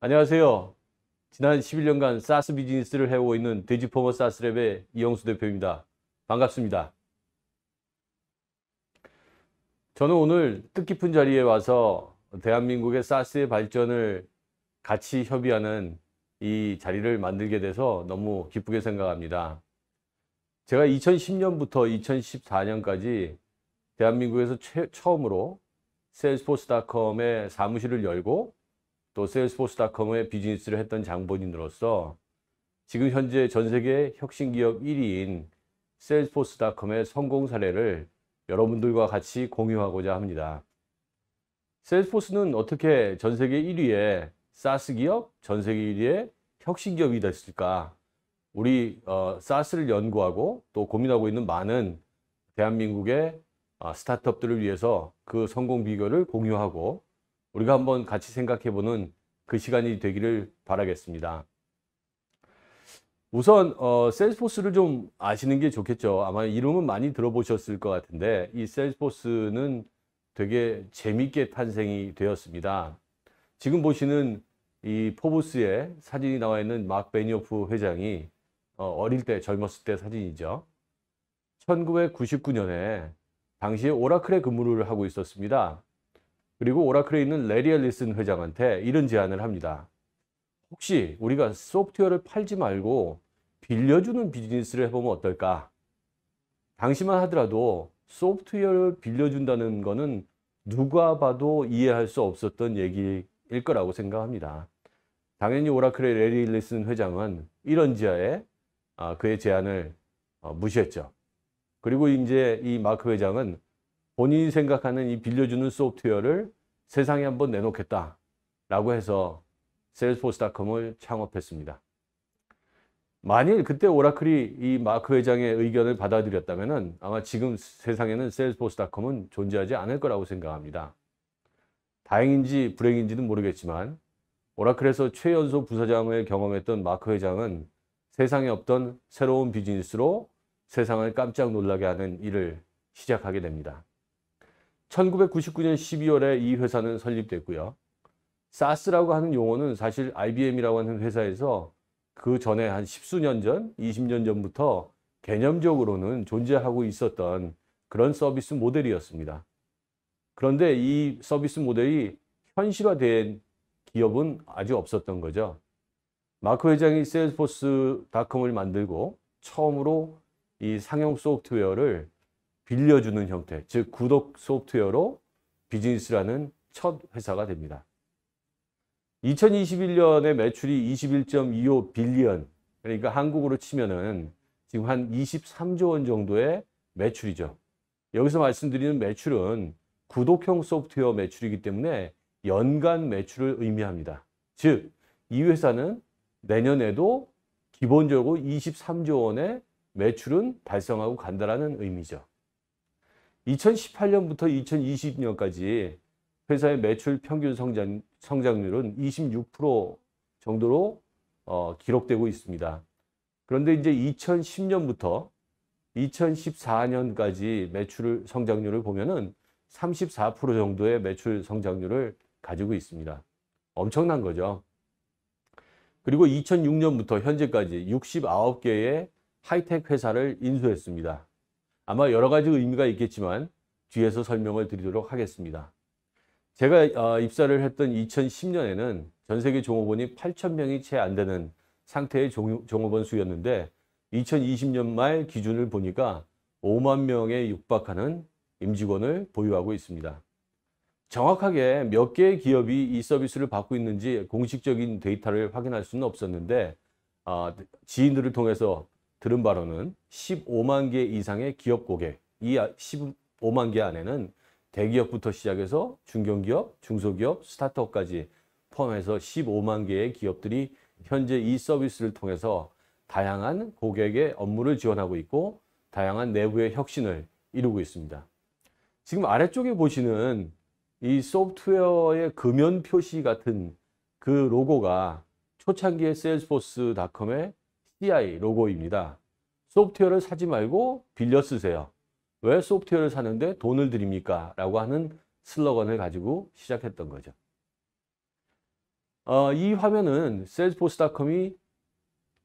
안녕하세요. 지난 11년간 사스 비즈니스를 해오고 있는 돼지포머 사스랩의 이영수 대표입니다. 반갑습니다. 저는 오늘 뜻깊은 자리에 와서 대한민국의 사스의 발전을 같이 협의하는 이 자리를 만들게 돼서 너무 기쁘게 생각합니다. 제가 2010년부터 2014년까지 대한민국에서 처음으로 세일스포스닷컴의 사무실을 열고 또 세일스포스닷컴의 비즈니스를 했던 장본인으로서 지금 현재 전 세계 혁신기업 1위인 세일스포스닷컴의 성공 사례를 여러분들과 같이 공유하고자 합니다. 세일스포스는 어떻게 전 세계 1위의 사스 기업, 전 세계 1위의 혁신기업이 됐을까? 우리 사스를 연구하고 또 고민하고 있는 많은 대한민국의 스타트업들을 위해서 그 성공 비결을 공유하고 우리가 한번 같이 생각해보는 그 시간이 되기를 바라겠습니다. 우선 세일스포스를 좀 아시는 게 좋겠죠. 아마 이름은 많이 들어보셨을 것 같은데 이 세일스포스는 되게 재밌게 탄생이 되었습니다. 지금 보시는 이 포브스의 사진이 나와 있는 마크 베니오프 회장이 어릴 때 젊었을 때 사진이죠. 1999년에 당시에 오라클에 근무를 하고 있었습니다. 그리고 오라클에 있는 레리 앨리슨 회장한테 이런 제안을 합니다. 혹시 우리가 소프트웨어를 팔지 말고 빌려주는 비즈니스를 해보면 어떨까? 당시만 하더라도 소프트웨어를 빌려준다는 거는 누가 봐도 이해할 수 없었던 얘기일 거라고 생각합니다. 당연히 오라클의 레리 앨리슨 회장은 이런 지하에 그의 제안을 무시했죠. 그리고 이제 이 마크 회장은 본인이 생각하는 이 빌려주는 소프트웨어를 세상에 한번 내놓겠다라고 해서 세일스포스닷컴을 창업했습니다. 만일 그때 오라클이 이 마크 회장의 의견을 받아들였다면 아마 지금 세상에는 세일스포스닷컴은 존재하지 않을 거라고 생각합니다. 다행인지 불행인지는 모르겠지만 오라클에서 최연소 부사장을 경험했던 마크 회장은 세상에 없던 새로운 비즈니스로 세상을 깜짝 놀라게 하는 일을 시작하게 됩니다. 1999년 12월에 이 회사는 설립됐고요. 사스라고 하는 용어는 사실 IBM이라고 하는 회사에서 그 전에 한 10수년 전, 20년 전부터 개념적으로는 존재하고 있었던 그런 서비스 모델이었습니다. 그런데 이 서비스 모델이 현실화된 기업은 아직 없었던 거죠. 마크 회장이 세일스포스닷컴을 만들고 처음으로 이 상용 소프트웨어를 빌려주는 형태, 즉 구독 소프트웨어로 비즈니스라는 첫 회사가 됩니다. 2021년에 매출이 21.25 빌리언, 그러니까 한국으로 치면은 지금 한 23조 원 정도의 매출이죠. 여기서 말씀드리는 매출은 구독형 소프트웨어 매출이기 때문에 연간 매출을 의미합니다. 즉, 이 회사는 내년에도 기본적으로 23조 원의 매출은 달성하고 간다라는 의미죠. 2018년부터 2020년까지 회사의 매출 평균 성장률은 26% 정도로 기록되고 있습니다. 그런데 이제 2010년부터 2014년까지 매출 성장률을 보면은 34% 정도의 매출 성장률을 가지고 있습니다. 엄청난 거죠. 그리고 2006년부터 현재까지 69개의 하이텍 회사를 인수했습니다. 아마 여러 가지 의미가 있겠지만 뒤에서 설명을 드리도록 하겠습니다. 제가 입사를 했던 2010년에는 전 세계 종업원이 8,000명이 채 안 되는 상태의 종업원 수였는데 2020년 말 기준을 보니까 5만 명에 육박하는 임직원을 보유하고 있습니다. 정확하게 몇 개의 기업이 이 서비스를 받고 있는지 공식적인 데이터를 확인할 수는 없었는데 지인들을 통해서 들은 바로는 15만 개 이상의 기업 고객, 이 15만 개 안에는 대기업부터 시작해서 중견기업, 중소기업, 스타트업까지 포함해서 15만 개의 기업들이 현재 이 서비스를 통해서 다양한 고객의 업무를 지원하고 있고 다양한 내부의 혁신을 이루고 있습니다. 지금 아래쪽에 보시는 이 소프트웨어의 금연 표시 같은 그 로고가 초창기의 세일스포스닷컴의 CI 로고입니다. 소프트웨어를 사지 말고 빌려 쓰세요. 왜 소프트웨어를 사는데 돈을 드립니까? 라고 하는 슬로건을 가지고 시작했던 거죠. 이 화면은 salesforce.com이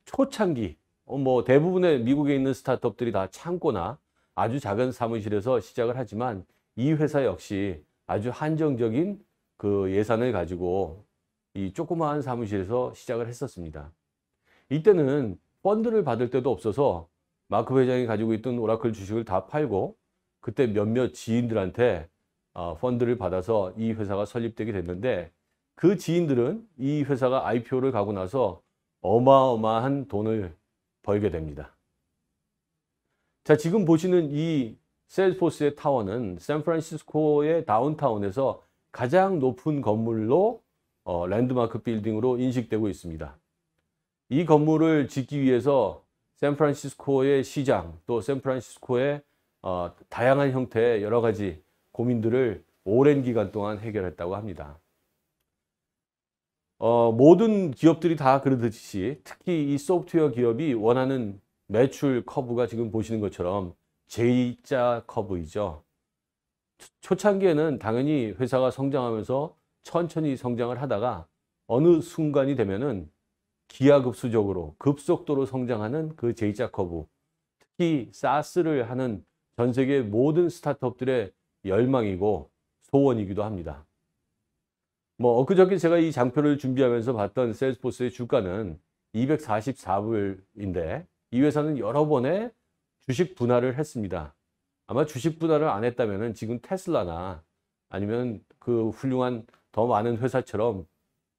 초창기, 뭐 대부분의 미국에 있는 스타트업들이 다 창고나 아주 작은 사무실에서 시작을 하지만 이 회사 역시 아주 한정적인 그 예산을 가지고 이 조그마한 사무실에서 시작을 했었습니다. 이때는 펀드를 받을 데도 없어서 마크 회장이 가지고 있던 오라클 주식을 다 팔고 그때 몇몇 지인들한테 펀드를 받아서 이 회사가 설립되게 됐는데 그 지인들은 이 회사가 IPO를 가고 나서 어마어마한 돈을 벌게 됩니다. 자, 지금 보시는 이 세일스포스의 타워는 샌프란시스코의 다운타운에서 가장 높은 건물로 랜드마크 빌딩으로 인식되고 있습니다. 이 건물을 짓기 위해서 샌프란시스코의 시장 또 샌프란시스코의 다양한 형태의 여러 가지 고민들을 오랜 기간 동안 해결했다고 합니다. 모든 기업들이 다 그러듯이 특히 이 소프트웨어 기업이 원하는 매출 커브가 지금 보시는 것처럼 J자 커브이죠. 초창기에는 당연히 회사가 성장하면서 천천히 성장을 하다가 어느 순간이 되면은 기하급수적으로 급속도로 성장하는 그 J자 커브, 특히 SaaS를 하는 전 세계 모든 스타트업들의 열망이고 소원이기도 합니다. 뭐 엊그저께 제가 이 장표를 준비하면서 봤던 세일스포스의 주가는 244불인데 이 회사는 여러 번의 주식 분할을 했습니다. 아마 주식 분할을 안 했다면 지금 테슬라나 아니면 그 훌륭한 더 많은 회사처럼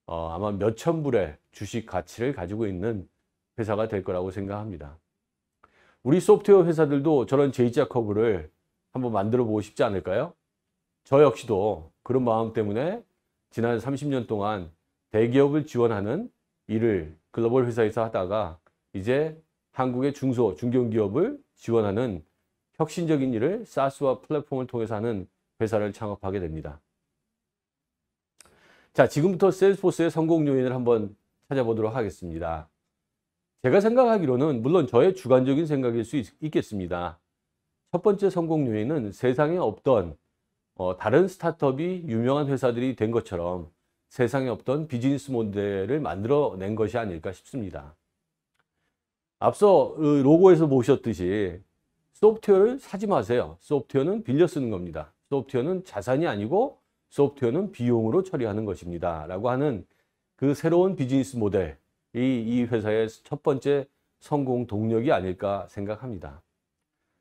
아마 몇천 불의 주식 가치를 가지고 있는 회사가 될 거라고 생각합니다. 우리 소프트웨어 회사들도 저런 J자 커브를 한번 만들어 보고 싶지 않을까요? 저 역시도 그런 마음 때문에 지난 30년 동안 대기업을 지원하는 일을 글로벌 회사에서 하다가 이제 한국의 중소, 중견기업을 지원하는 혁신적인 일을 SaaS와 플랫폼을 통해서 하는 회사를 창업하게 됩니다. 자, 지금부터 세일스포스의 성공 요인을 한번 찾아보도록 하겠습니다. 제가 생각하기로는 물론 저의 주관적인 생각일 수 있겠습니다. 첫 번째 성공 요인은 세상에 없던 다른 스타트업이 유명한 회사들이 된 것처럼 세상에 없던 비즈니스 모델을 만들어낸 것이 아닐까 싶습니다. 앞서 로고에서 보셨듯이 소프트웨어를 사지 마세요. 소프트웨어는 빌려 쓰는 겁니다. 소프트웨어는 자산이 아니고 소프트웨어는 비용으로 처리하는 것입니다. 라고 하는 그 새로운 비즈니스 모델이 이 회사의 첫 번째 성공 동력이 아닐까 생각합니다.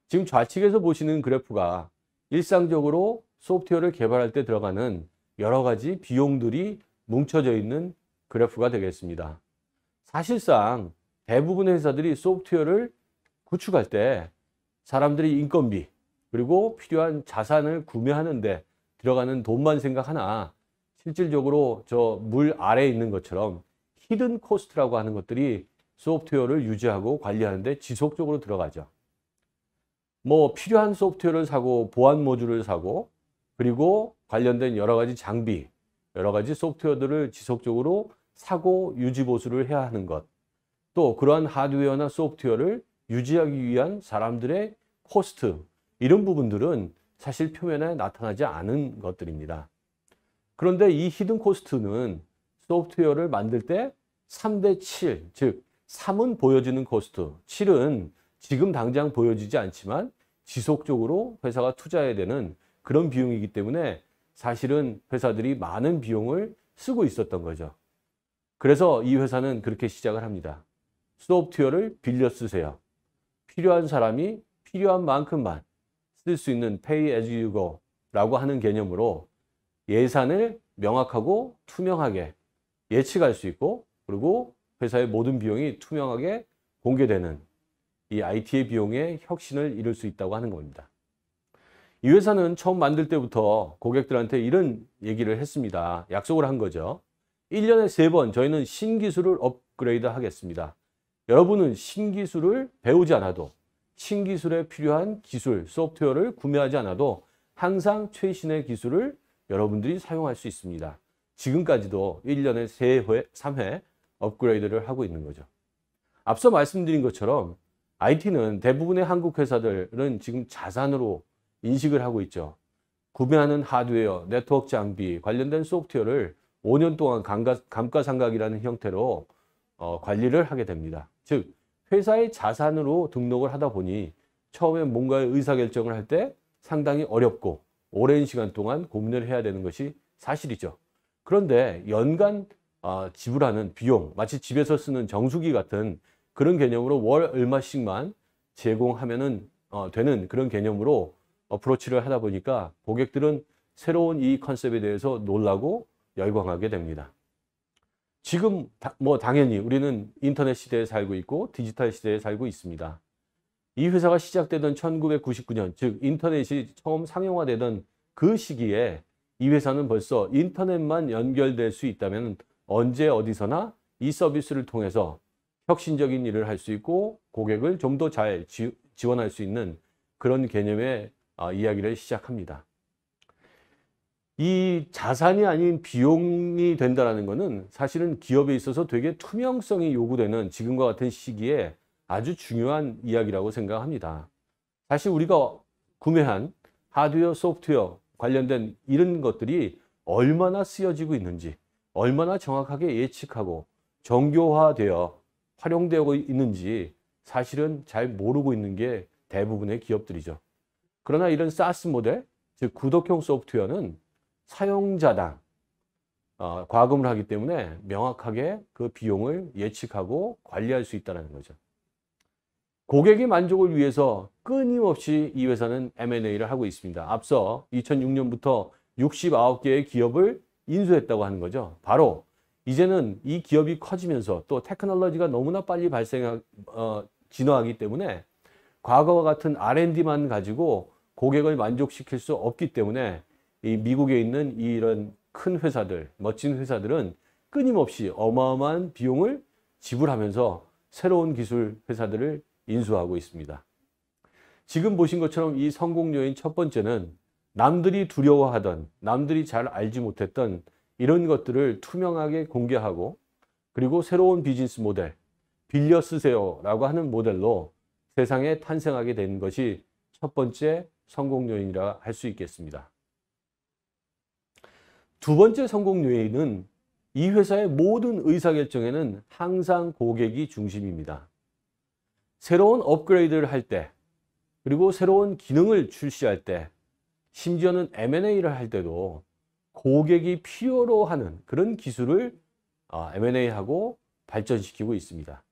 지금 좌측에서 보시는 그래프가 일상적으로 소프트웨어를 개발할 때 들어가는 여러 가지 비용들이 뭉쳐져 있는 그래프가 되겠습니다. 사실상 대부분의 회사들이 소프트웨어를 구축할 때 사람들이 인건비 그리고 필요한 자산을 구매하는데 들어가는 돈만 생각하나 실질적으로 저 물 아래에 있는 것처럼 히든 코스트라고 하는 것들이 소프트웨어를 유지하고 관리하는데 지속적으로 들어가죠. 뭐 필요한 소프트웨어를 사고 보안 모듈을 사고 그리고 관련된 여러 가지 장비, 여러 가지 소프트웨어들을 지속적으로 사고 유지 보수를 해야 하는 것. 또 그러한 하드웨어나 소프트웨어를 유지하기 위한 사람들의 코스트, 이런 부분들은 사실 표면에 나타나지 않은 것들입니다. 그런데 이 히든 코스트는 소프트웨어를 만들 때 3대 7, 즉 3은 보여지는 코스트, 7은 지금 당장 보여지지 않지만 지속적으로 회사가 투자해야 되는 그런 비용이기 때문에 사실은 회사들이 많은 비용을 쓰고 있었던 거죠. 그래서 이 회사는 그렇게 시작을 합니다. 소프트웨어를 빌려 쓰세요. 필요한 사람이 필요한 만큼만 쓸 수 있는 pay as you go 라고 하는 개념으로 예산을 명확하고 투명하게 예측할 수 있고 그리고 회사의 모든 비용이 투명하게 공개되는 이 IT의 비용의 혁신을 이룰 수 있다고 하는 겁니다. 이 회사는 처음 만들 때부터 고객들한테 이런 얘기를 했습니다. 약속을 한 거죠. 1년에 3번 저희는 신기술을 업그레이드 하겠습니다. 여러분은 신기술을 배우지 않아도 신기술에 필요한 기술, 소프트웨어를 구매하지 않아도 항상 최신의 기술을 여러분들이 사용할 수 있습니다. 지금까지도 1년에 3회 업그레이드를 하고 있는 거죠. 앞서 말씀드린 것처럼 IT는 대부분의 한국 회사들은 지금 자산으로 인식을 하고 있죠. 구매하는 하드웨어, 네트워크 장비, 관련된 소프트웨어를 5년 동안 감가상각이라는 형태로 관리를 하게 됩니다. 즉 회사의 자산으로 등록을 하다 보니 처음에 뭔가의 의사결정을 할 때 상당히 어렵고 오랜 시간 동안 고민을 해야 되는 것이 사실이죠. 그런데 연간 지불하는 비용, 마치 집에서 쓰는 정수기 같은 그런 개념으로 월 얼마씩만 제공하면은 되는 그런 개념으로 어프로치를 하다 보니까 고객들은 새로운 이 컨셉에 대해서 놀라고 열광하게 됩니다. 지금 뭐 당연히 우리는 인터넷 시대에 살고 있고 디지털 시대에 살고 있습니다. 이 회사가 시작되던 1999년, 즉 인터넷이 처음 상용화되던 그 시기에 이 회사는 벌써 인터넷만 연결될 수 있다면 언제 어디서나 이 서비스를 통해서 혁신적인 일을 할 수 있고 고객을 좀 더 잘 지원할 수 있는 그런 개념의 이야기를 시작합니다. 이 자산이 아닌 비용이 된다는 것은 사실은 기업에 있어서 되게 투명성이 요구되는 지금과 같은 시기에 아주 중요한 이야기라고 생각합니다. 사실 우리가 구매한 하드웨어, 소프트웨어 관련된 이런 것들이 얼마나 쓰여지고 있는지, 얼마나 정확하게 예측하고 정교화되어 활용되고 있는지 사실은 잘 모르고 있는 게 대부분의 기업들이죠. 그러나 이런 SaaS 모델, 즉 구독형 소프트웨어는 사용자당 과금을 하기 때문에 명확하게 그 비용을 예측하고 관리할 수 있다는 거죠. 고객의 만족을 위해서 끊임없이 이 회사는 M&A를 하고 있습니다. 앞서 2006년부터 69개의 기업을 인수했다고 하는 거죠. 바로 이제는 이 기업이 커지면서 또 테크놀로지가 너무나 빨리 진화하기 때문에 과거와 같은 R&D만 가지고 고객을 만족시킬 수 없기 때문에 이 미국에 있는 이런 큰 회사들, 멋진 회사들은 끊임없이 어마어마한 비용을 지불하면서 새로운 기술 회사들을 인수하고 있습니다. 지금 보신 것처럼 이 성공 요인 첫 번째는 남들이 두려워하던, 남들이 잘 알지 못했던 이런 것들을 투명하게 공개하고 그리고 새로운 비즈니스 모델, 빌려 쓰세요라고 하는 모델로 세상에 탄생하게 된 것이 첫 번째 성공 요인이라 할 수 있겠습니다. 두 번째 성공 요인은 이 회사의 모든 의사결정에는 항상 고객이 중심입니다. 새로운 업그레이드를 할 때, 그리고 새로운 기능을 출시할 때, 심지어는 M&A를 할 때도 고객이 필요로 하는 그런 기술을 M&A하고 발전시키고 있습니다.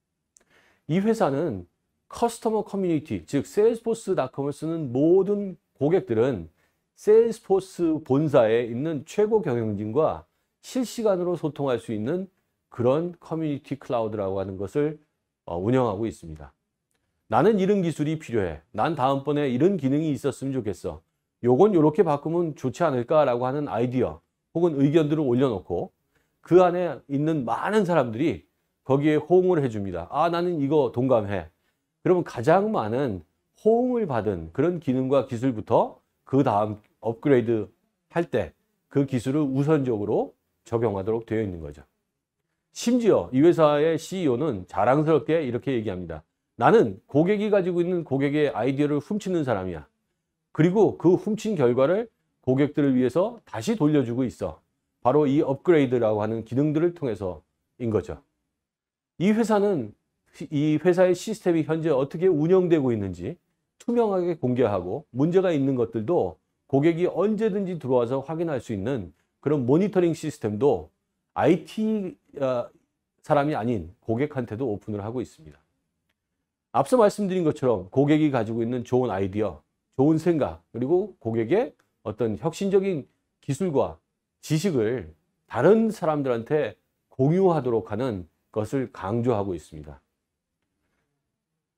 이 회사는 커스터머 커뮤니티, 즉 세일스포스닷컴을 쓰는 모든 고객들은 세일스포스 본사에 있는 최고 경영진과 실시간으로 소통할 수 있는 그런 커뮤니티 클라우드라고 하는 것을 운영하고 있습니다. 나는 이런 기술이 필요해. 난 다음번에 이런 기능이 있었으면 좋겠어. 요건 이렇게 바꾸면 좋지 않을까라고 하는 아이디어 혹은 의견들을 올려놓고 그 안에 있는 많은 사람들이 거기에 호응을 해줍니다. 나는 이거 동감해. 그러면 가장 많은 호응을 받은 그런 기능과 기술부터 그 다음 업그레이드 할 때 그 기술을 우선적으로 적용하도록 되어 있는 거죠. 심지어 이 회사의 CEO는 자랑스럽게 이렇게 얘기합니다. 나는 고객이 가지고 있는 고객의 아이디어를 훔치는 사람이야. 그리고 그 훔친 결과를 고객들을 위해서 다시 돌려주고 있어. 바로 이 업그레이드라고 하는 기능들을 통해서인 거죠. 이 회사의 시스템이 현재 어떻게 운영되고 있는지 투명하게 공개하고 문제가 있는 것들도 고객이 언제든지 들어와서 확인할 수 있는 그런 모니터링 시스템도 IT 사람이 아닌 고객한테도 오픈을 하고 있습니다. 앞서 말씀드린 것처럼 고객이 가지고 있는 좋은 아이디어, 좋은 생각, 그리고 고객의 어떤 혁신적인 기술과 지식을 다른 사람들한테 공유하도록 하는 것을 강조하고 있습니다.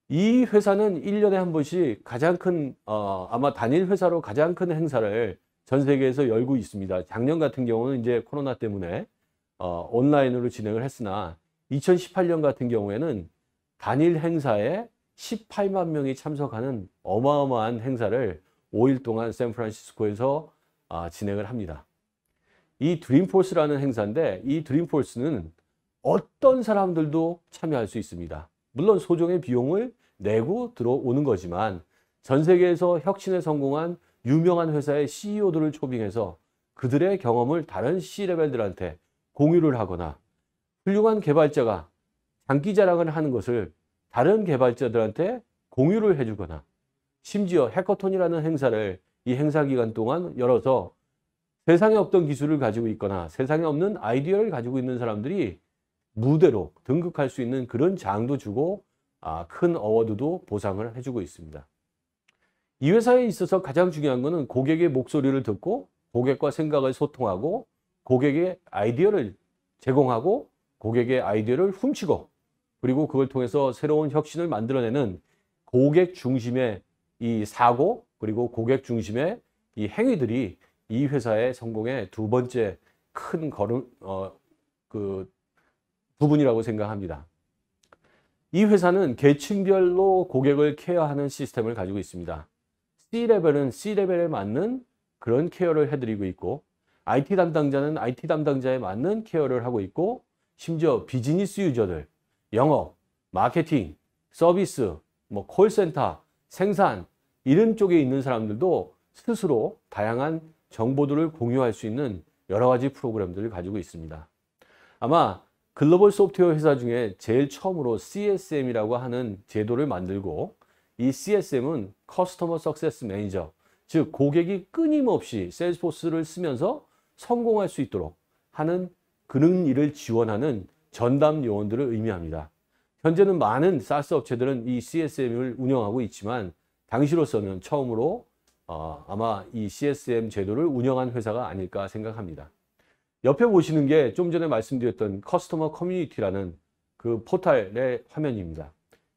이 회사는 1년에 한 번씩 가장 큰, 아마 단일 회사로 가장 큰 행사를 전 세계에서 열고 있습니다. 작년 같은 경우는 이제 코로나 때문에 온라인으로 진행을 했으나 2018년 같은 경우에는 단일 행사에 18만 명이 참석하는 어마어마한 행사를 5일 동안 샌프란시스코에서 진행을 합니다. 이 드림포스라는 행사인데 이 드림포스는 어떤 사람들도 참여할 수 있습니다. 물론 소정의 비용을 내고 들어오는 거지만 전 세계에서 혁신에 성공한 유명한 회사의 CEO들을 초빙해서 그들의 경험을 다른 C레벨들한테 공유를 하거나 훌륭한 개발자가 장기 자랑을 하는 것을 다른 개발자들한테 공유를 해주거나 심지어 해커톤이라는 행사를 이 행사 기간 동안 열어서 세상에 없던 기술을 가지고 있거나 세상에 없는 아이디어를 가지고 있는 사람들이 무대로 등극할 수 있는 그런 장도 주고 큰 어워드도 보상을 해주고 있습니다. 이 회사에 있어서 가장 중요한 것은 고객의 목소리를 듣고 고객과 생각을 소통하고 고객의 아이디어를 제공하고 고객의 아이디어를 훔치고 그리고 그걸 통해서 새로운 혁신을 만들어내는 고객 중심의 이 사고 그리고 고객 중심의 이 행위들이 이 회사의 성공의 두 번째 큰 부분이라고 생각합니다. 이 회사는 계층별로 고객을 케어하는 시스템을 가지고 있습니다. C레벨은 C레벨에 맞는 그런 케어를 해드리고 있고 IT 담당자는 IT 담당자에 맞는 케어를 하고 있고 심지어 비즈니스 유저들, 영업, 마케팅, 서비스, 콜센터, 생산 이런 쪽에 있는 사람들도 스스로 다양한 정보들을 공유할 수 있는 여러 가지 프로그램들을 가지고 있습니다. 아마 글로벌 소프트웨어 회사 중에 제일 처음으로 CSM이라고 하는 제도를 만들고 이 CSM은 커스터머 석세스 매니저, 즉 고객이 끊임없이 세일즈포스를 쓰면서 성공할 수 있도록 하는 그런 일을 지원하는 전담 요원들을 의미합니다. 현재는 많은 SaaS 업체들은 이 CSM을 운영하고 있지만 당시로서는 처음으로 아마 이 CSM 제도를 운영한 회사가 아닐까 생각합니다. 옆에 보시는 게 좀 전에 말씀드렸던 커스터머 커뮤니티라는 그 포털의 화면입니다.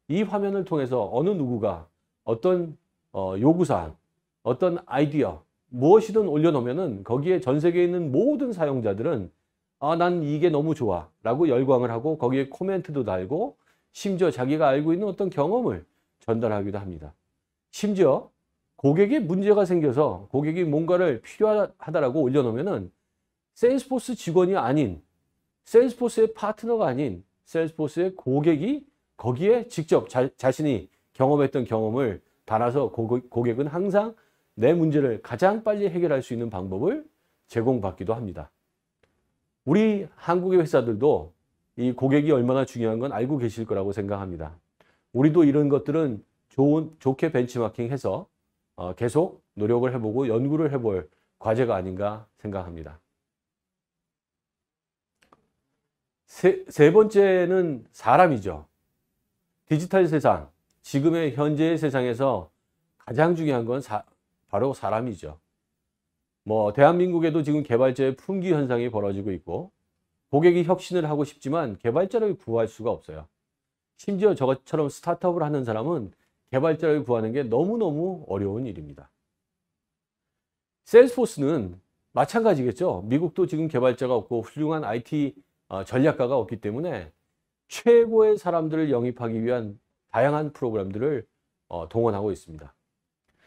이 화면을 통해서 어느 누구가 어떤 요구사항, 어떤 아이디어 무엇이든 올려놓으면은 거기에 전 세계에 있는 모든 사용자들은 난 이게 너무 좋아 라고 열광을 하고 거기에 코멘트도 달고 심지어 자기가 알고 있는 어떤 경험을 전달하기도 합니다. 심지어 고객이 문제가 생겨서 고객이 뭔가를 필요하다라고 올려놓으면은 세일즈포스 직원이 아닌 세일즈포스의 파트너가 아닌 세일즈포스의 고객이 거기에 직접 자신이 경험했던 경험을 달아서 고객은 항상 내 문제를 가장 빨리 해결할 수 있는 방법을 제공받기도 합니다. 우리 한국의 회사들도 이 고객이 얼마나 중요한 건 알고 계실 거라고 생각합니다. 우리도 이런 것들은 좋게 벤치마킹해서 계속 노력을 해보고 연구를 해볼 과제가 아닌가 생각합니다. 세 번째는 사람이죠. 디지털 세상, 지금의 현재의 세상에서 가장 중요한 건 바로 사람이죠. 대한민국에도 지금 개발자의 품귀 현상이 벌어지고 있고 고객이 혁신을 하고 싶지만 개발자를 구할 수가 없어요. 심지어 저처럼 스타트업을 하는 사람은 개발자를 구하는 게 너무너무 어려운 일입니다. 세일즈포스는 마찬가지겠죠. 미국도 지금 개발자가 없고 훌륭한 IT 전략가가 없기 때문에 최고의 사람들을 영입하기 위한 다양한 프로그램들을 동원하고 있습니다.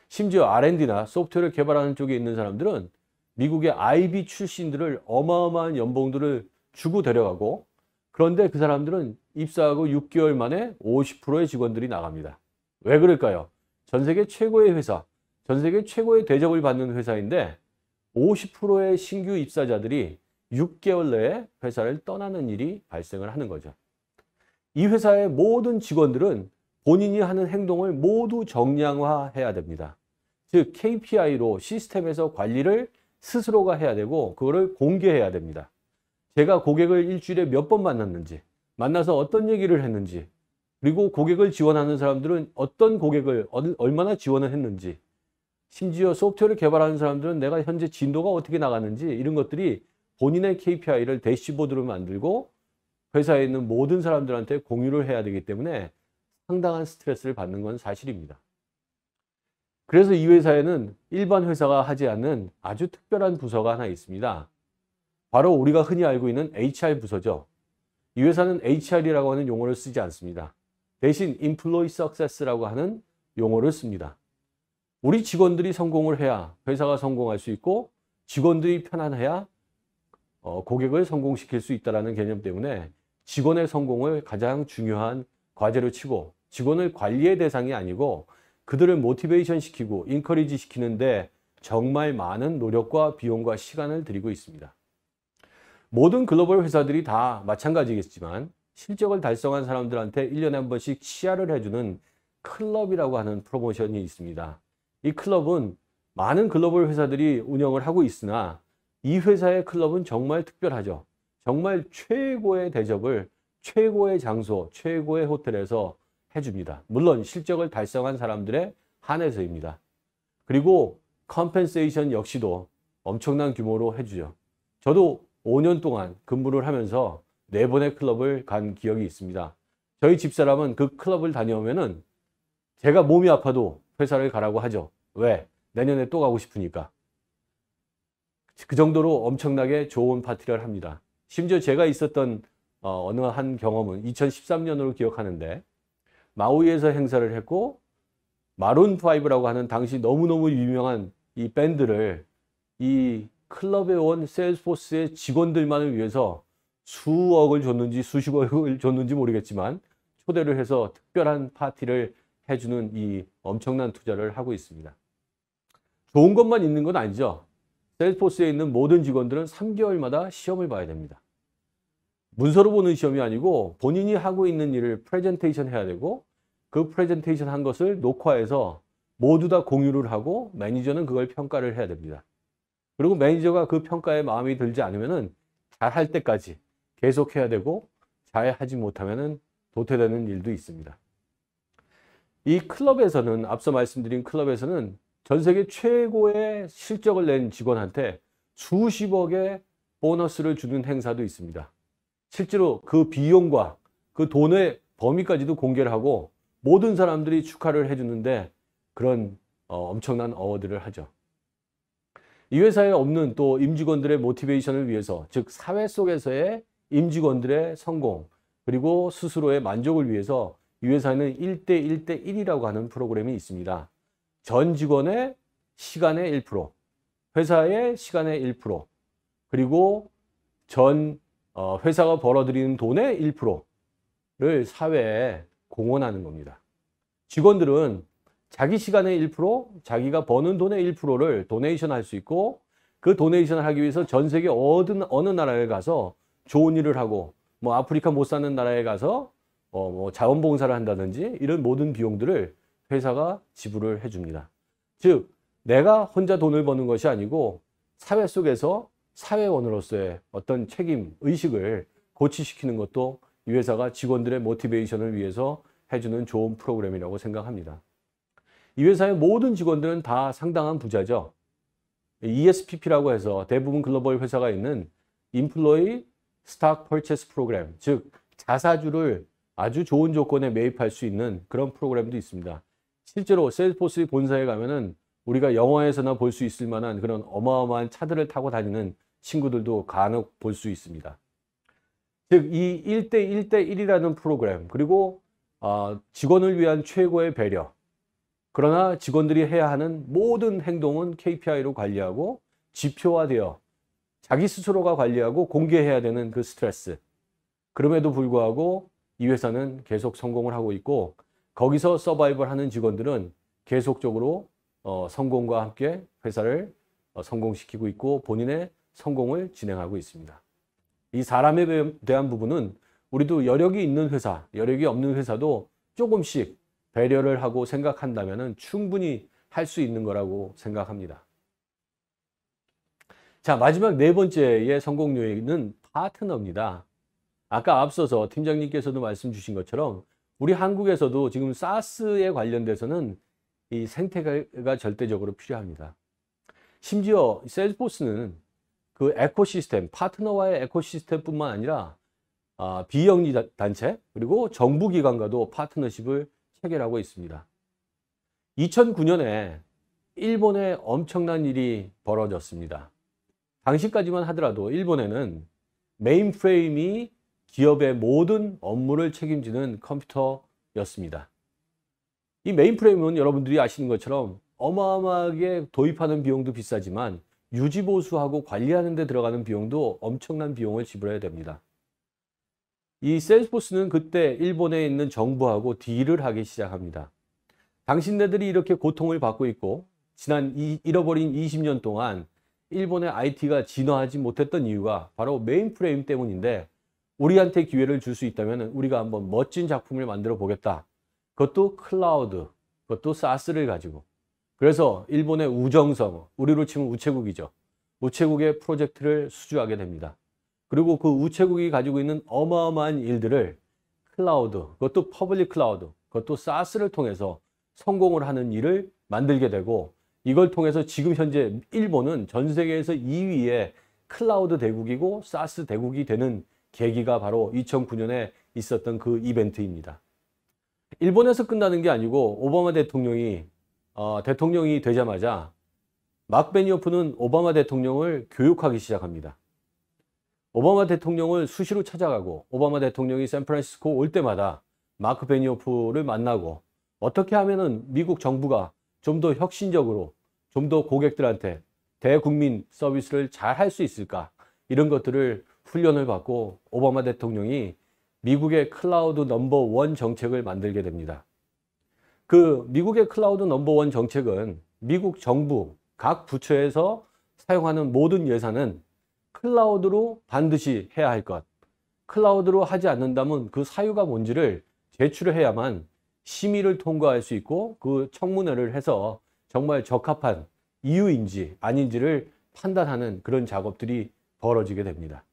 심지어 R&D나 소프트웨어를 개발하는 쪽에 있는 사람들은 미국의 IB 출신들을 어마어마한 연봉들을 주고 데려가고 그런데 그 사람들은 입사하고 6개월 만에 50%의 직원들이 나갑니다. 왜 그럴까요? 전 세계 최고의 회사, 전 세계 최고의 대접을 받는 회사인데 50%의 신규 입사자들이 6개월 내에 회사를 떠나는 일이 발생을 하는 거죠. 이 회사의 모든 직원들은 본인이 하는 행동을 모두 정량화해야 됩니다. 즉 KPI로 시스템에서 관리를 스스로가 해야 되고 그거를 공개해야 됩니다. 제가 고객을 일주일에 몇 번 만났는지, 만나서 어떤 얘기를 했는지, 그리고 고객을 지원하는 사람들은 어떤 고객을 얼마나 지원을 했는지, 심지어 소프트웨어를 개발하는 사람들은 내가 현재 진도가 어떻게 나가는지 이런 것들이 본인의 KPI를 대시보드로 만들고 회사에 있는 모든 사람들한테 공유를 해야 되기 때문에 상당한 스트레스를 받는 건 사실입니다. 그래서 이 회사에는 일반 회사가 하지 않는 아주 특별한 부서가 하나 있습니다. 바로 우리가 흔히 알고 있는 HR 부서죠. 이 회사는 HR이라고 하는 용어를 쓰지 않습니다. 대신 Employee Success라고 하는 용어를 씁니다. 우리 직원들이 성공을 해야 회사가 성공할 수 있고 직원들이 편안해야 고객을 성공시킬 수 있다는 개념 때문에 직원의 성공을 가장 중요한 과제로 치고 직원을 관리의 대상이 아니고 그들을 모티베이션 시키고 인커리지 시키는데 정말 많은 노력과 비용과 시간을 들이고 있습니다. 모든 글로벌 회사들이 다 마찬가지겠지만 실적을 달성한 사람들한테 1년에 한 번씩 시야를 해주는 클럽이라고 하는 프로모션이 있습니다. 이 클럽은 많은 글로벌 회사들이 운영을 하고 있으나 이 회사의 클럽은 정말 특별하죠. 정말 최고의 대접을 최고의 장소, 최고의 호텔에서 해줍니다. 물론 실적을 달성한 사람들에 한해서입니다. 그리고 컴펜세이션 역시도 엄청난 규모로 해주죠. 저도 5년 동안 근무를 하면서 4번의 클럽을 간 기억이 있습니다. 저희 집사람은 그 클럽을 다녀오면은 제가 몸이 아파도 회사를 가라고 하죠. 왜? 내년에 또 가고 싶으니까. 그 정도로 엄청나게 좋은 파티를 합니다. 심지어 제가 있었던 어느 한 경험은 2013년으로 기억하는데 마우이에서 행사를 했고 마룬5라고 하는 당시 너무너무 유명한 이 밴드를 이 클럽에 온 세일즈포스의 직원들만을 위해서 수억을 줬는지 수십억을 줬는지 모르겠지만 초대를 해서 특별한 파티를 해주는 이 엄청난 투자를 하고 있습니다. 좋은 것만 있는 건 아니죠. 세일즈포스에 있는 모든 직원들은 3개월마다 시험을 봐야 됩니다. 문서로 보는 시험이 아니고 본인이 하고 있는 일을 프레젠테이션 해야 되고 그 프레젠테이션 한 것을 녹화해서 모두 다 공유를 하고 매니저는 그걸 평가를 해야 됩니다. 그리고 매니저가 그 평가에 마음이 들지 않으면은 잘할 때까지 계속 해야 되고 잘하지 못하면은 도태되는 일도 있습니다. 이 클럽에서는 앞서 말씀드린 클럽에서는 전 세계 최고의 실적을 낸 직원한테 수십억의 보너스를 주는 행사도 있습니다. 실제로 그 비용과 그 돈의 범위까지도 공개를 하고 모든 사람들이 축하를 해주는데 그런 엄청난 어워드를 하죠. 이 회사에 없는 또 임직원들의 모티베이션을 위해서, 즉 사회 속에서의 임직원들의 성공 그리고 스스로의 만족을 위해서 이 회사에는 1대1대1이라고 하는 프로그램이 있습니다. 전 직원의 시간의 1%, 회사의 시간의 1%, 그리고 전 회사가 벌어들이는 돈의 1%를 사회에 공헌하는 겁니다. 직원들은 자기 시간의 1%, 자기가 버는 돈의 1%를 도네이션 할 수 있고 그 도네이션을 하기 위해서 전 세계 어느 나라에 가서 좋은 일을 하고 뭐 아프리카 못 사는 나라에 가서 뭐 자원봉사를 한다든지 이런 모든 비용들을 회사가 지불을 해줍니다. 즉 내가 혼자 돈을 버는 것이 아니고 사회 속에서 사회원으로서의 어떤 책임, 의식을 고취시키는 것도 이 회사가 직원들의 모티베이션을 위해서 해주는 좋은 프로그램이라고 생각합니다. 이 회사의 모든 직원들은 다 상당한 부자죠. ESPP라고 해서 대부분 글로벌 회사가 있는 Employee Stock Purchase Program, 즉 자사주를 아주 좋은 조건에 매입할 수 있는 그런 프로그램도 있습니다. 실제로 세일즈포스 본사에 가면은 우리가 영화에서나 볼 수 있을 만한 그런 어마어마한 차들을 타고 다니는 친구들도 간혹 볼 수 있습니다. 즉 이 1대1대1이라는 프로그램, 그리고 직원을 위한 최고의 배려, 그러나 직원들이 해야 하는 모든 행동은 KPI로 관리하고 지표화되어 자기 스스로가 관리하고 공개해야 되는 그 스트레스. 그럼에도 불구하고 이 회사는 계속 성공을 하고 있고 거기서 서바이벌 하는 직원들은 계속적으로 성공과 함께 회사를 성공시키고 있고 본인의 성공을 진행하고 있습니다. 이 사람에 대한 부분은 우리도 여력이 있는 회사, 여력이 없는 회사도 조금씩 배려를 하고 생각한다면 충분히 할 수 있는 거라고 생각합니다. 자, 마지막 4번째의 성공 요인은 파트너입니다. 아까 앞서서 팀장님께서도 말씀 주신 것처럼 우리 한국에서도 지금 사스에 관련돼서는 이 생태계가 절대적으로 필요합니다. 심지어 세일즈포스는 그 에코시스템, 파트너와의 에코시스템뿐만 아니라 비영리 단체 그리고 정부기관과도 파트너십을 체결하고 있습니다. 2009년에 일본에 엄청난 일이 벌어졌습니다. 당시까지만 하더라도 일본에는 메인프레임이 기업의 모든 업무를 책임지는 컴퓨터였습니다. 이 메인프레임은 여러분들이 아시는 것처럼 어마어마하게 도입하는 비용도 비싸지만 유지보수하고 관리하는 데 들어가는 비용도 엄청난 비용을 지불해야 됩니다. 이 세일즈포스는 그때 일본에 있는 정부하고 딜을 하기 시작합니다. 당신네들이 이렇게 고통을 받고 있고 지난 잃어버린 20년 동안 일본의 IT가 진화하지 못했던 이유가 바로 메인프레임 때문인데, 우리한테 기회를 줄 수 있다면 우리가 한번 멋진 작품을 만들어 보겠다. 그것도 클라우드, 그것도 사스를 가지고. 그래서 일본의 우정성, 우리로 치면 우체국이죠. 우체국의 프로젝트를 수주하게 됩니다. 그리고 그 우체국이 가지고 있는 어마어마한 일들을 클라우드, 그것도 퍼블릭 클라우드, 그것도 사스를 통해서 성공을 하는 일을 만들게 되고, 이걸 통해서 지금 현재 일본은 전 세계에서 2위의 클라우드 대국이고 사스 대국이 되는 계기가 바로 2009년에 있었던 그 이벤트입니다. 일본에서 끝나는 게 아니고 오바마 대통령이 되자마자 마크 베니오프는 오바마 대통령을 교육하기 시작합니다. 오바마 대통령을 수시로 찾아가고, 오바마 대통령이 샌프란시스코 올 때마다 마크 베니오프를 만나고, 어떻게 하면은 미국 정부가 좀 더 혁신적으로, 좀 더 고객들한테 대국민 서비스를 잘 할 수 있을까, 이런 것들을 훈련을 받고 오바마 대통령이 미국의 클라우드 넘버1 정책을 만들게 됩니다. 그 미국의 클라우드 넘버1 정책은 미국 정부 각 부처에서 사용하는 모든 예산은 클라우드로 반드시 해야 할 것, 클라우드로 하지 않는다면 그 사유가 뭔지를 제출을 해야만 심의를 통과할 수 있고, 그 청문회를 해서 정말 적합한 이유인지 아닌지를 판단하는 그런 작업들이 벌어지게 됩니다.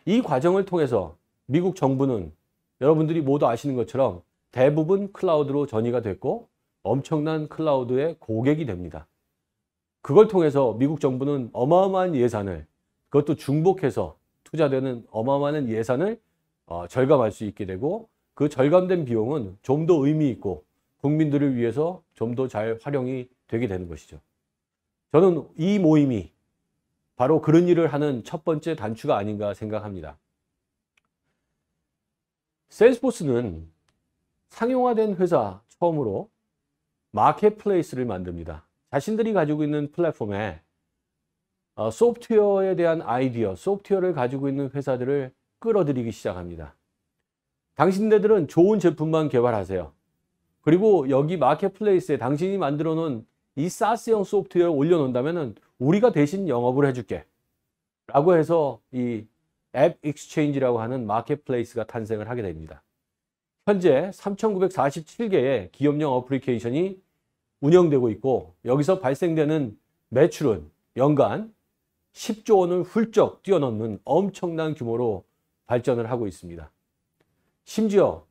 이 과정을 통해서 미국 정부는 여러분들이 모두 아시는 것처럼 대부분 클라우드로 전이가 됐고 엄청난 클라우드의 고객이 됩니다. 그걸 통해서 미국 정부는 어마어마한 예산을, 그것도 중복해서 투자되는 어마어마한 예산을 절감할 수 있게 되고, 그 절감된 비용은 좀 더 의미 있고 국민들을 위해서 좀 더 잘 활용이 되게 되는 것이죠. 저는 이 모임이 바로 그런 일을 하는 첫 번째 단추가 아닌가 생각합니다. 세일스포스는 상용화된 회사 처음으로 마켓플레이스를 만듭니다. 자신들이 가지고 있는 플랫폼에 소프트웨어에 대한 아이디어, 소프트웨어를 가지고 있는 회사들을 끌어들이기 시작합니다. 당신네들은 좋은 제품만 개발하세요. 그리고 여기 마켓플레이스에 당신이 만들어 놓은 이 사스형 소프트웨어를 올려놓는다면 우리가 대신 영업을 해줄게 라고 해서 이 앱 익스체인지라고 하는 마켓플레이스가 탄생을 하게 됩니다. 현재 3,947개의 기업용 어플리케이션이 운영되고 있고, 여기서 발생되는 매출은 연간 10조 원을 훌쩍 뛰어넘는 엄청난 규모로 발전을 하고 있습니다. 심지어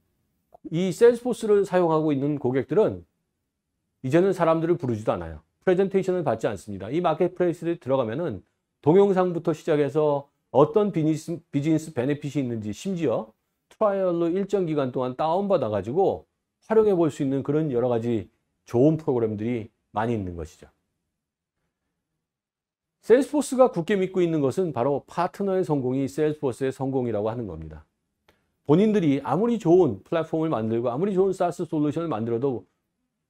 이 세일스포스를 사용하고 있는 고객들은 이제는 사람들을 부르지도 않아요. 프레젠테이션을 받지 않습니다. 이 마켓플레이스에 들어가면은 동영상부터 시작해서 어떤 비즈니스 베네핏이 있는지, 심지어 트라이얼로 일정 기간 동안 다운받아 가지고 활용해 볼 수 있는 그런 여러 가지 좋은 프로그램들이 많이 있는 것이죠. 세일스포스가 굳게 믿고 있는 것은 바로 파트너의 성공이 세일스포스의 성공이라고 하는 겁니다. 본인들이 아무리 좋은 플랫폼을 만들고 아무리 좋은 사스 솔루션을 만들어도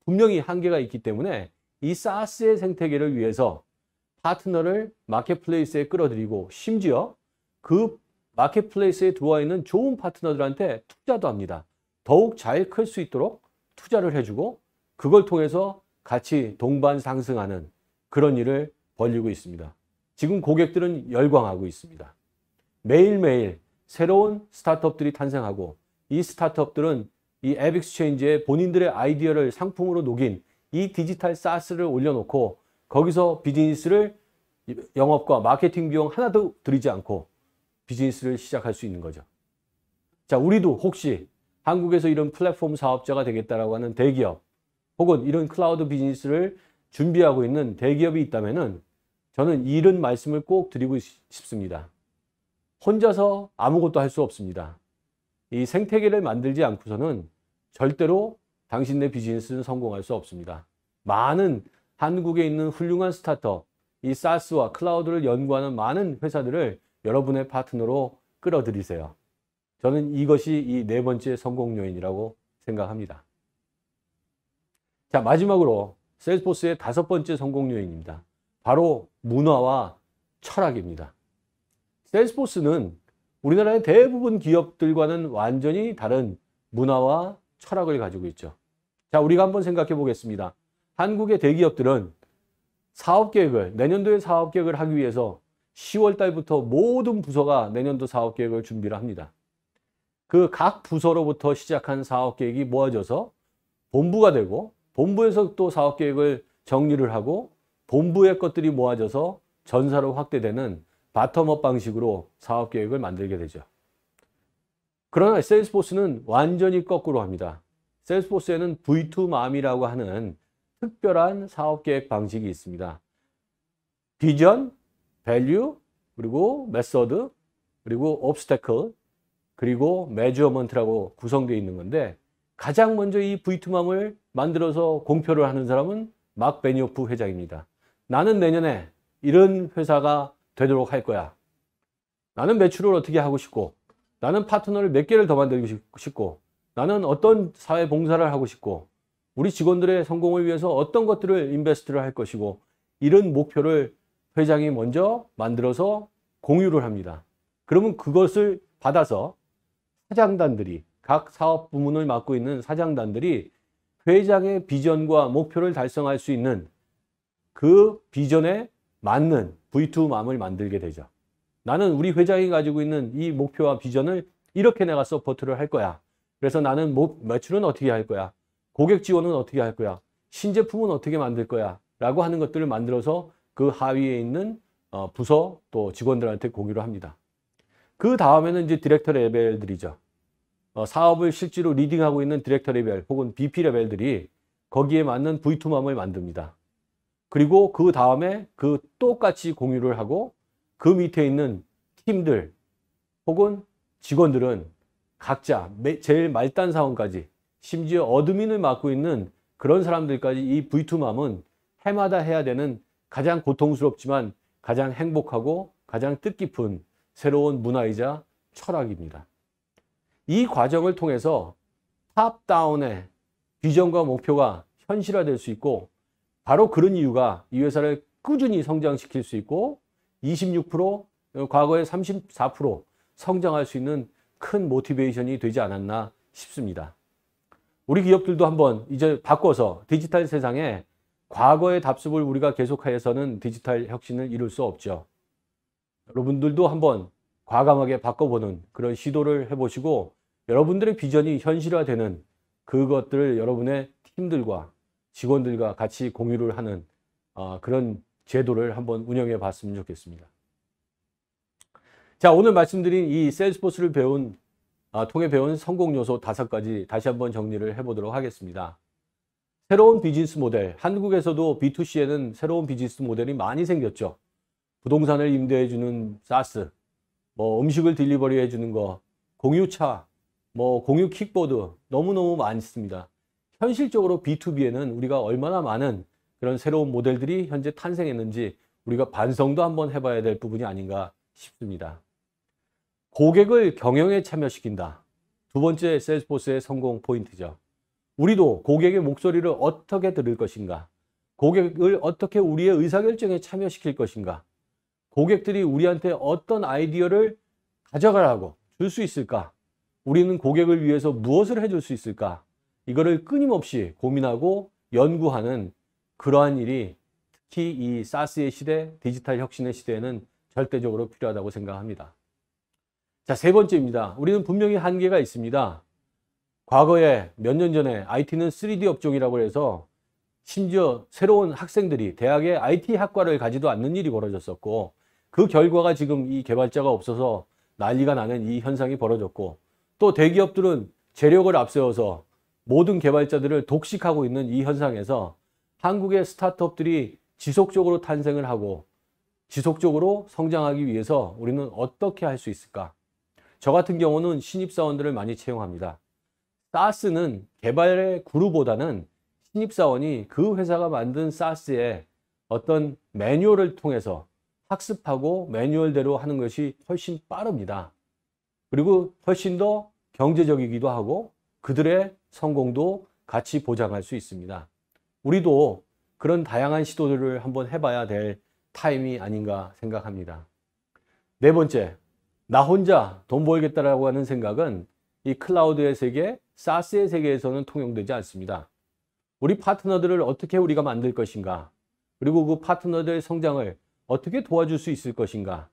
분명히 한계가 있기 때문에 이 사스의 생태계를 위해서 파트너를 마켓플레이스에 끌어들이고, 심지어 그 마켓플레이스에 들어와 있는 좋은 파트너들한테 투자도 합니다. 더욱 잘 클 수 있도록 투자를 해주고, 그걸 통해서 같이 동반 상승하는 그런 일을 벌이고 있습니다. 지금 고객들은 열광하고 있습니다. 매일매일 새로운 스타트업들이 탄생하고, 이 스타트업들은 이 앱 익스체인지에 본인들의 아이디어를 상품으로 녹인 이 디지털 사스를 올려놓고 거기서 비즈니스를, 영업과 마케팅 비용 하나도 들이지 않고 비즈니스를 시작할 수 있는 거죠. 자, 우리도 혹시 한국에서 이런 플랫폼 사업자가 되겠다라고 하는 대기업, 혹은 이런 클라우드 비즈니스를 준비하고 있는 대기업이 있다면은 저는 이런 말씀을 꼭 드리고 싶습니다. 혼자서 아무것도 할 수 없습니다. 이 생태계를 만들지 않고서는 절대로 당신네 비즈니스는 성공할 수 없습니다. 많은 한국에 있는 훌륭한 스타트업, 이 사스와 클라우드를 연구하는 많은 회사들을 여러분의 파트너로 끌어들이세요. 저는 이것이 이 네 번째 성공 요인이라고 생각합니다. 자, 마지막으로 세일스포스의 다섯 번째 성공 요인입니다. 바로 문화와 철학입니다. 세일스포스는 우리나라의 대부분 기업들과는 완전히 다른 문화와 철학을 가지고 있죠. 자, 우리가 한번 생각해 보겠습니다. 한국의 대기업들은 내년도의 사업 계획을 하기 위해서 10월 달부터 모든 부서가 내년도 사업 계획을 준비를 합니다. 그 각 부서로부터 시작한 사업 계획이 모아져서 본부가 되고, 본부에서 또 사업 계획을 정리를 하고, 본부의 것들이 모아져서 전사로 확대되는 바텀업 방식으로 사업 계획을 만들게 되죠. 그러나 세일스포스는 완전히 거꾸로 합니다. 세일스포스에는 V2맘이라고 하는 특별한 사업 계획 방식이 있습니다. 비전, 밸류, 그리고 메서드, 그리고 옵스태클, 그리고 메저먼트라고 구성되어 있는 건데, 가장 먼저 이 V2맘을 만들어서 공표를 하는 사람은 막 베니오프 회장입니다. 나는 내년에 이런 회사가 되도록 할 거야. 나는 매출을 어떻게 하고 싶고, 나는 파트너를 몇 개를 더 만들고 싶고, 나는 어떤 사회 봉사를 하고 싶고, 우리 직원들의 성공을 위해서 어떤 것들을 인베스트를 할 것이고, 이런 목표를 회장이 먼저 만들어서 공유를 합니다. 그러면 그것을 받아서 사장단들이, 각 사업 부문을 맡고 있는 사장단들이 회장의 비전과 목표를 달성할 수 있는 그 비전에 맞는 V2맘을 만들게 되죠. 나는 우리 회장이 가지고 있는 이 목표와 비전을 이렇게 내가 서포트를 할 거야. 그래서 나는 매출은 어떻게 할 거야. 고객 지원은 어떻게 할 거야. 신제품은 어떻게 만들 거야. 라고 하는 것들을 만들어서 그 하위에 있는 부서 또 직원들한테 공유를 합니다. 그 다음에는 이제 디렉터 레벨들이죠. 사업을 실제로 리딩하고 있는 디렉터 레벨 혹은 BP 레벨들이 거기에 맞는 V2맘을 만듭니다. 그리고 그 다음에 그 똑같이 공유를 하고 그 밑에 있는 팀들 혹은 직원들은 각자 제일 말단 사원까지 심지어 어드민을 맡고 있는 그런 사람들까지 이 V2맘은 해마다 해야 되는 가장 고통스럽지만 가장 행복하고 가장 뜻깊은 새로운 문화이자 철학입니다. 이 과정을 통해서 탑다운의 비전과 목표가 현실화될 수 있고, 바로 그런 이유가 이 회사를 꾸준히 성장시킬 수 있고 26%, 과거에 34% 성장할 수 있는 큰 모티베이션이 되지 않았나 싶습니다. 우리 기업들도 한번 이제 바꿔서 디지털 세상에 과거의 답습을 우리가 계속해서는 디지털 혁신을 이룰 수 없죠. 여러분들도 한번 과감하게 바꿔보는 그런 시도를 해보시고, 여러분들의 비전이 현실화되는 그것들을 여러분의 팀들과 직원들과 같이 공유를 하는 그런 제도를 한번 운영해 봤으면 좋겠습니다. 자, 오늘 말씀드린 이 세일스포스를 통해 배운 성공 요소 5가지 다시 한번 정리를 해보도록 하겠습니다. 새로운 비즈니스 모델, 한국에서도 B2C에는 새로운 비즈니스 모델이 많이 생겼죠. 부동산을 임대해주는 사스, 음식을 딜리버리 해주는 거, 공유차, 공유 킥보드 너무너무 많습니다. 현실적으로 B2B에는 우리가 얼마나 많은 그런 새로운 모델들이 현재 탄생했는지 우리가 반성도 한번 해봐야 될 부분이 아닌가 싶습니다. 고객을 경영에 참여시킨다. 두 번째 세일스포스의 성공 포인트죠. 우리도 고객의 목소리를 어떻게 들을 것인가? 고객을 어떻게 우리의 의사결정에 참여시킬 것인가? 고객들이 우리한테 어떤 아이디어를 가져가라고 줄 수 있을까? 우리는 고객을 위해서 무엇을 해줄 수 있을까? 이거를 끊임없이 고민하고 연구하는 그러한 일이 특히 이 사스의 시대, 디지털 혁신의 시대에는 절대적으로 필요하다고 생각합니다. 자, 세 번째입니다. 우리는 분명히 한계가 있습니다. 과거에 몇 년 전에 IT는 3D 업종이라고 해서 심지어 새로운 학생들이 대학에 IT 학과를 가지도 않는 일이 벌어졌었고, 그 결과가 지금 이 개발자가 없어서 난리가 나는 이 현상이 벌어졌고, 또 대기업들은 재력을 앞세워서 모든 개발자들을 독식하고 있는 이 현상에서 한국의 스타트업들이 지속적으로 탄생을 하고 지속적으로 성장하기 위해서 우리는 어떻게 할 수 있을까? 저 같은 경우는 신입사원들을 많이 채용합니다. 사스는 개발의 구루보다는 신입사원이 그 회사가 만든 사스의 어떤 매뉴얼을 통해서 학습하고 매뉴얼대로 하는 것이 훨씬 빠릅니다. 그리고 훨씬 더 경제적이기도 하고 그들의 성공도 같이 보장할 수 있습니다. 우리도 그런 다양한 시도들을 한번 해봐야 될 타임이 아닌가 생각합니다. 네 번째, 나 혼자 돈 벌겠다라고 하는 생각은 이 클라우드의 세계, 사스의 세계에서는 통용되지 않습니다. 우리 파트너들을 어떻게 우리가 만들 것인가? 그리고 그 파트너들의 성장을 어떻게 도와줄 수 있을 것인가.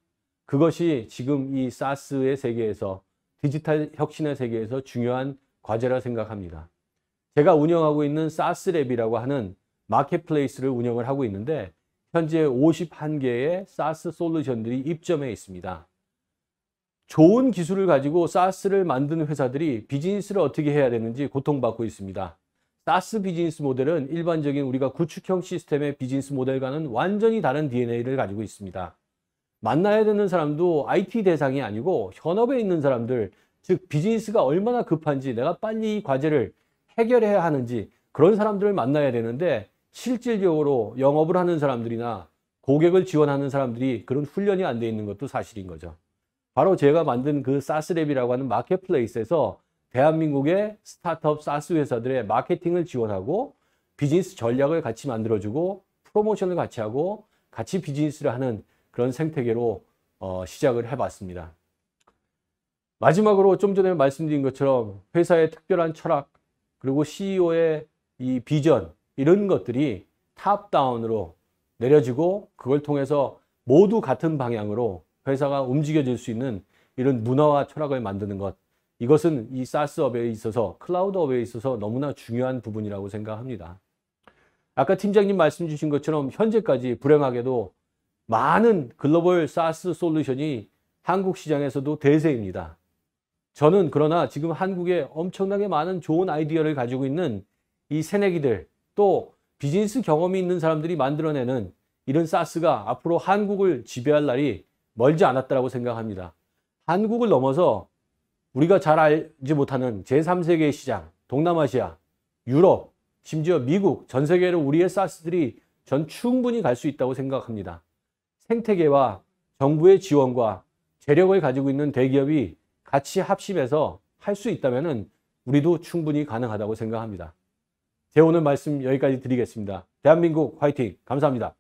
그것이 지금 이 사스의 세계에서, 디지털 혁신의 세계에서 중요한 과제라 생각합니다. 제가 운영하고 있는 사스랩이라고 하는 마켓플레이스를 운영을 하고 있는데 현재 51개의 사스 솔루션들이 입점해 있습니다. 좋은 기술을 가지고 사스를 만든 회사들이 비즈니스를 어떻게 해야 되는지 고통받고 있습니다. 사스 비즈니스 모델은 일반적인 우리가 구축형 시스템의 비즈니스 모델과는 완전히 다른 DNA를 가지고 있습니다. 만나야 되는 사람도 IT 대상이 아니고 현업에 있는 사람들, 즉 비즈니스가 얼마나 급한지, 내가 빨리 이 과제를 해결해야 하는지 그런 사람들을 만나야 되는데 실질적으로 영업을 하는 사람들이나 고객을 지원하는 사람들이 그런 훈련이 안 돼 있는 것도 사실인 거죠. 바로 제가 만든 그 사스랩이라고 하는 마켓플레이스에서 대한민국의 스타트업 사스 회사들의 마케팅을 지원하고 비즈니스 전략을 같이 만들어주고 프로모션을 같이 하고 같이 비즈니스를 하는 그런 생태계로 시작을 해봤습니다. 마지막으로 좀 전에 말씀드린 것처럼 회사의 특별한 철학 그리고 CEO의 이 비전 이런 것들이 탑다운으로 내려지고 그걸 통해서 모두 같은 방향으로 회사가 움직여질 수 있는 이런 문화와 철학을 만드는 것, 이것은 이 사스업에 있어서, 클라우드업에 있어서 너무나 중요한 부분이라고 생각합니다. 아까 팀장님 말씀 주신 것처럼 현재까지 불행하게도 많은 글로벌 사스 솔루션이 한국 시장에서도 대세입니다. 저는 그러나 지금 한국에 엄청나게 많은 좋은 아이디어를 가지고 있는 이 새내기들, 또 비즈니스 경험이 있는 사람들이 만들어내는 이런 사스가 앞으로 한국을 지배할 날이 멀지 않았다고 생각합니다. 한국을 넘어서 우리가 잘 알지 못하는 제3세계 시장, 동남아시아, 유럽, 심지어 미국, 전 세계로 우리의 사스들이 전 충분히 갈 수 있다고 생각합니다. 생태계와 정부의 지원과 재력을 가지고 있는 대기업이 같이 합심해서 할 수 있다면 우리도 충분히 가능하다고 생각합니다. 제 오늘 말씀 여기까지 드리겠습니다. 대한민국 화이팅! 감사합니다.